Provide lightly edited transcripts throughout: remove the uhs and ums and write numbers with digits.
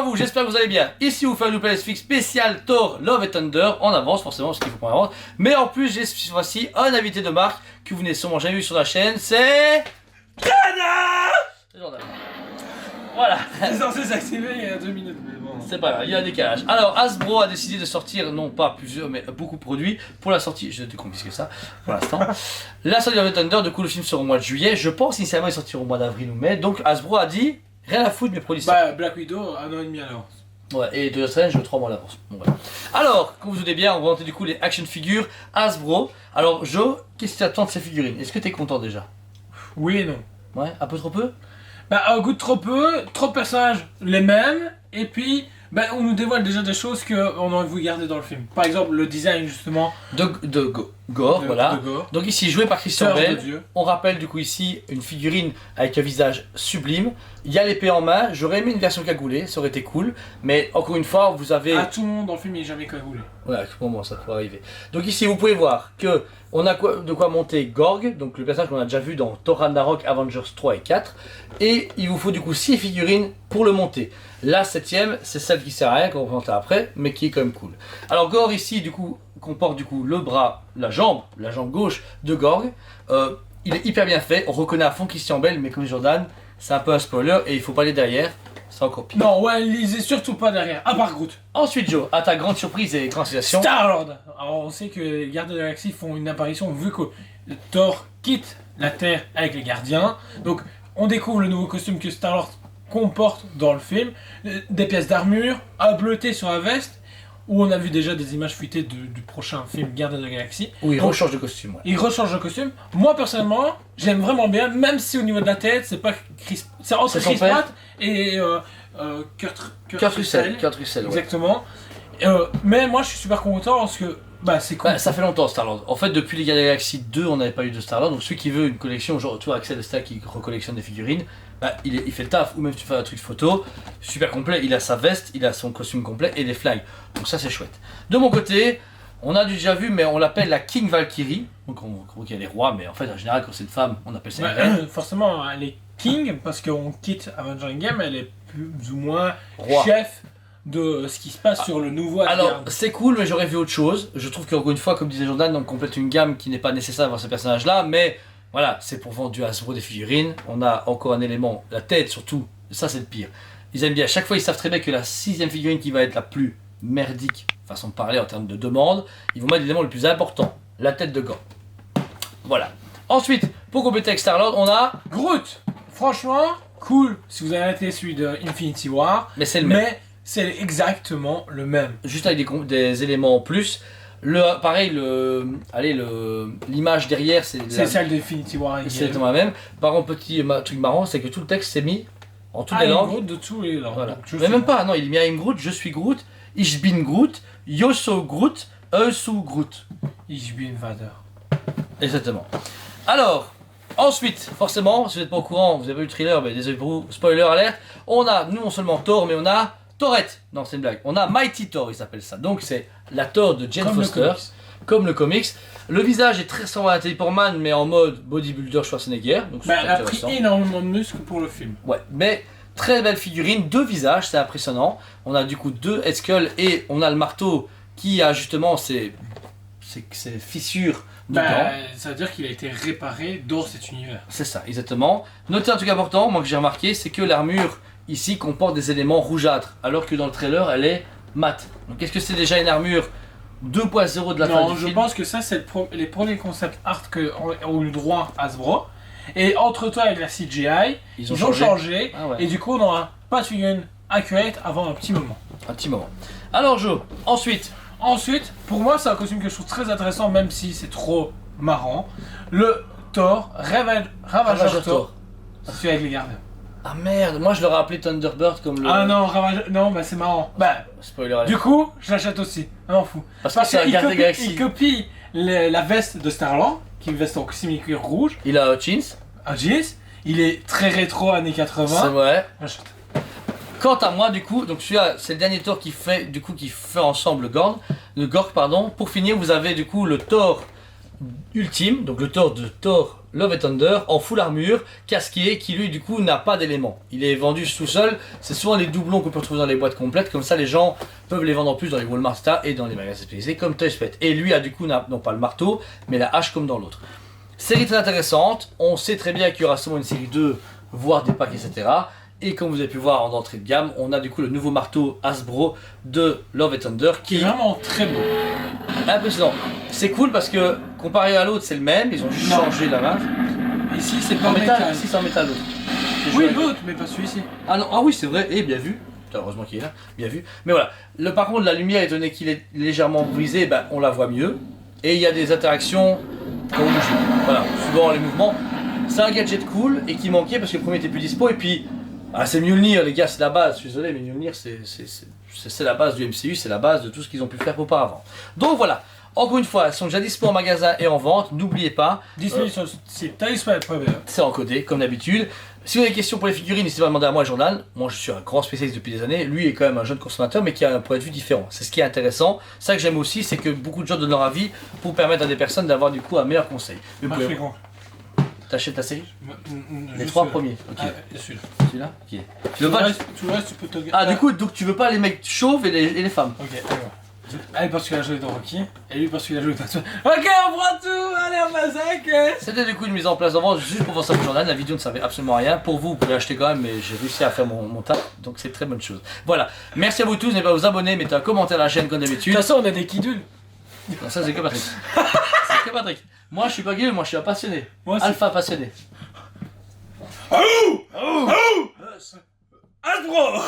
à vous, j'espère que vous allez bien. Ici, vous faites un Loop Fix spécial Thor Love and Thunder en avance, forcément, parce qu'il faut qu'on avance. Mais en plus, j'ai cette fois-ci un invité de marque que vous n'avez sûrement jamais vu sur la chaîne, c'est. Jordan. Voilà. C'est censé s'activer il y a 2 minutes, mais bon. C'est pas grave, il y a un décalage. Alors, Hasbro a décidé de sortir, non pas plusieurs, mais beaucoup de produits pour la sortie. Je te confisque ça pour l'instant. La sortie de Love and Thunder, du coup, le film sort au mois de juillet. Je pense initialement il sortira au mois d'avril ou mai. Donc, Hasbro a dit rien à foutre, mes produits sortent. Bah, Black Widow, 1 an et demi à l'avance. Ouais, et Doctor Strange, 3 mois à l'avance. Bon, voilà. Alors, comme vous vous doutez bien, on va monter du coup les action figures Hasbro. Alors, Joe, qu'est-ce que tu attends de ces figurines? Est-ce que tu es content déjà? Oui et non. Ouais, un peu trop peu? Bah, un goût de trop peu, trop de personnages les mêmes, et puis, bah, on nous dévoile déjà des choses qu'on aurait voulu garder dans le film. Par exemple, le design justement Gore, voilà. de Gore. Donc ici, joué par Christian Sœur de Bale. Dieu. On rappelle du coup ici une figurine avec un visage sublime. Il y a l'épée en main. J'aurais aimé une version cagoulée, ça aurait été cool. Mais encore une fois, vous avez. Ah, tout le monde dans le film il est jamais cagoulé. Voilà, pour moi ça pourrait arriver. Donc ici, vous pouvez voir que on a de quoi monter Gorg, donc le personnage qu'on a déjà vu dans Thor Ragnarok, Avengers 3 et 4. Et il vous faut du coup 6 figurines pour le monter. La 7ème, c'est celle qui sert à rien, qu'on va présenter après, mais qui est quand même cool. Alors Gorg ici, du coup, comporte du coup le bras, la jambe gauche de Gorg. Il est hyper bien fait, on reconnaît à fond Christian Bale, mais comme Jordan, c'est un peu un spoiler et il faut pas aller derrière, c'est encore pire. Non, ouais, lisez surtout pas derrière, à part Groot. Ensuite Joe, à ta grande surprise et grande sensation. Star-Lord. Alors, on sait que les Gardiens de la Galaxie font une apparition vu que Thor quitte la Terre avec les Gardiens. Donc, on découvre le nouveau costume que Star-Lord comporte dans le film. Des pièces d'armure, un bleuté sur la veste, où on a vu déjà des images fuitées du prochain film Gardiens de la Galaxie. Où il Donc, rechange de costume. Ouais. il rechange de costume. Moi, personnellement, j'aime vraiment bien, même si au niveau de la tête, c'est pas Chris... C'est entre C'est son Chris père Pratt et Kurt Russell, Russell. ouais. Exactement. Mais moi, je suis super content parce que bah, c'est cool. Bah, ça fait longtemps Star-Lord. En fait, depuis les Gardiens de la Galaxie 2, on n'avait pas eu de Star-Lord. Donc, celui qui veut une collection, genre, tu vois, Axel Estelle qui recollectionne des figurines, bah, il fait le taf. Ou même tu fais un truc photo, super complet. Il a sa veste, il a son costume complet et les flingues. Donc, ça, c'est chouette. De mon côté, on a déjà vu, mais on l'appelle la King Valkyrie. Donc, on croit qu'il y a les rois, mais en fait, en général, quand c'est une femme, on appelle ça une reine. Forcément, elle est king parce qu'on quitte Avengers Endgame, elle est plus ou moins Roi. chef de ce qui se passe sur le nouveau Alors, Asgard. c'est cool, mais j'aurais vu autre chose. Je trouve qu'encore une fois, comme disait Jordan, on complète une gamme qui n'est pas nécessaire d'avoir ces personnages-là, mais voilà, c'est pour vendre du Hasbro des figurines. On a encore un élément, la tête surtout, ça c'est le pire. Ils aiment bien, à chaque fois ils savent très bien que la 6ème figurine qui va être la plus merdique, façon de parler en termes de demande, ils vont mettre l'élément le plus important, la tête de gant. Voilà. Ensuite, pour compléter avec Star-Lord, on a. Groot, franchement, cool si vous avez été celui de Infinity War, Mais c'est le même. mais c'est exactement le même. Juste avec des éléments en plus. Pareil, l'image derrière, c'est C'est celle d'Infinity War. c'est exactement la même. Par contre, petit truc marrant, c'est que tout le texte s'est mis en toutes les langues. Groot de tous les langues. Voilà. Donc, je Mais suis- même pas, non, il est mis I'm Groot, je suis Groot, ich bin Groot, Yoso Groot, Eusu Groot. Ich bin Vader. Exactement. Alors, ensuite, forcément, si vous n'êtes pas au courant, vous avez vu le trailer, mais désolé pour vous, spoiler alert, on a non seulement Thor, mais on a Thorette. Non, c'est une blague. On a Mighty Thor, il s'appelle ça. Donc c'est la Thor de Jane Comme le Foster, comics. comme le comics. Le visage est très ressemblant à Natalie Portman, mais en mode bodybuilder Schwarzenegger. Donc Bah, c'est elle a pris intéressant. énormément de muscles pour le film. Ouais, mais très belle figurine, 2 visages, c'est impressionnant. On a du coup 2 head skulls et on a le marteau qui a justement ces fissures dedans. Bah, ça veut dire qu'il a été réparé dans cet univers. C'est ça, exactement. Notez un truc important, moi que j'ai remarqué, c'est que l'armure ici comporte des éléments rougeâtres, alors que dans le trailer elle est mate. Donc est-ce que c'est déjà une armure 2.0 de la fin Non, du je film? pense que ça, c'est les premiers concepts art qu'ont eu droit Hasbro. Et entre-temps, avec la CGI, ils ont changé. Ah ouais. Et du coup, on n'aura pas de figurine accurate avant un petit moment. Un petit moment. Alors Joe, ensuite, Ensuite, pour moi, c'est un costume que je trouve très intéressant, même si c'est trop marrant. Le Thor, Ravageur Thor. Celui avec les gardiens. ah merde, moi je l'aurais appelé Thunderbird comme le... Ah non, Ravageur, non, bah c'est marrant. Bah, Spoiler alert. du coup, je l'achète aussi. Ah non, fou. Parce que c'est un qu'il Gardien copie, Galaxy. il copie la veste de Star-Lord, qui est une veste en simili-cuir rouge, Il a jeans, un jeans. Il est très rétro années c'est 80. vrai. J'achète. Quant à moi, du coup, donc celui-là, c'est le dernier Thor qui fait ensemble le Gorg, pardon. Pour finir, vous avez du coup le Thor ultime, donc le Thor de Thor Love and Thunder en full armure, casqué, qui lui du coup n'a pas d'éléments. Il est vendu tout seul, c'est souvent les doublons qu'on peut retrouver dans les boîtes complètes, comme ça les gens peuvent les vendre en plus dans les Walmart Star et dans les magasins spécialisés comme Toys Pet. Et lui a du coup non pas le marteau, mais la hache comme dans l'autre. Série très intéressante, on sait très bien qu'il y aura sûrement une série 2, voire des packs, etc. Et comme vous avez pu voir en entrée de gamme, on a du coup le nouveau marteau Hasbro de Love and Thunder Qui est vraiment très beau. impressionnant. C'est cool parce que comparé à l'autre c'est le même, ils ont juste changé la marque. Ici, c'est pas En en métal. métal, ici c'est en métal l'autre. Oui, l'autre, mais pas celui-ci. Ah non, ah oui c'est vrai, et bien vu. Putain, heureusement qu'il est là, bien vu. Mais voilà, par contre la lumière étant donné qu'il est légèrement brisé, ben, on la voit mieux. Et il y a des interactions quand on bouge. Voilà, suivant les mouvements. C'est un gadget cool et qui manquait parce que le premier était plus dispo et puis c'est Mjolnir les gars, c'est la base, je suis désolé mais Mjolnir c'est la base du MCU, c'est la base de tout ce qu'ils ont pu faire auparavant. Donc voilà, encore une fois, elles sont déjà dispo en magasin et en vente, n'oubliez pas. Disponible sur le site toyspot.be. C'est encodé comme d'habitude. Si vous avez des questions pour les figurines, n'hésitez pas à demander à moi, Jordan. Moi je suis un grand spécialiste depuis des années, lui est quand même un jeune consommateur mais qui a un point de vue différent. C'est ce qui est intéressant. Ça que j'aime aussi, c'est que beaucoup de gens donnent leur avis pour permettre à des personnes d'avoir du coup un meilleur conseil. Mais vous pouvez- T'achètes ta série? Les trois premiers. Ok. Ah, celui-là. Celui-là? Ok. Tout le reste, tu peux te... Ah, du coup, donc tu veux pas les mecs chauves et les femmes? Ok, alors. Elle parce qu'il a joué dans Rocky, et lui parce qu'il a joué dans Batman. Ok, on prend tout, allez on passe avec. C'était du coup une mise en place d'avance juste pour voir ça pour Jordan. La vidéo ne savait absolument rien. Pour vous, vous pouvez l'acheter quand même, mais j'ai réussi à faire mon taf, donc c'est très bonne chose. Voilà, merci à vous tous. N'hésitez pas à vous abonner, mettez un commentaire à la chaîne comme De d'habitude. toute façon, on a des kidules. Non, ça c'est que Patrick. C'est que Patrick. Moi je suis pas gay, moi je suis un passionné. Moi aussi. Alpha passionné. Hasbro.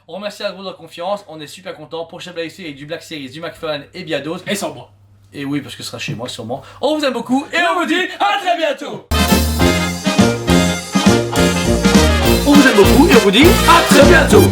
On remercie Hasbro de leur confiance, on est super content. Prochaine Black Series, du Black Series, du McFarlane et bien d'autres. Et sans moi. Et oui, parce que ce sera chez moi sûrement. On vous aime beaucoup et on vous dit à très bientôt. on vous aime beaucoup et on vous dit à très bientôt.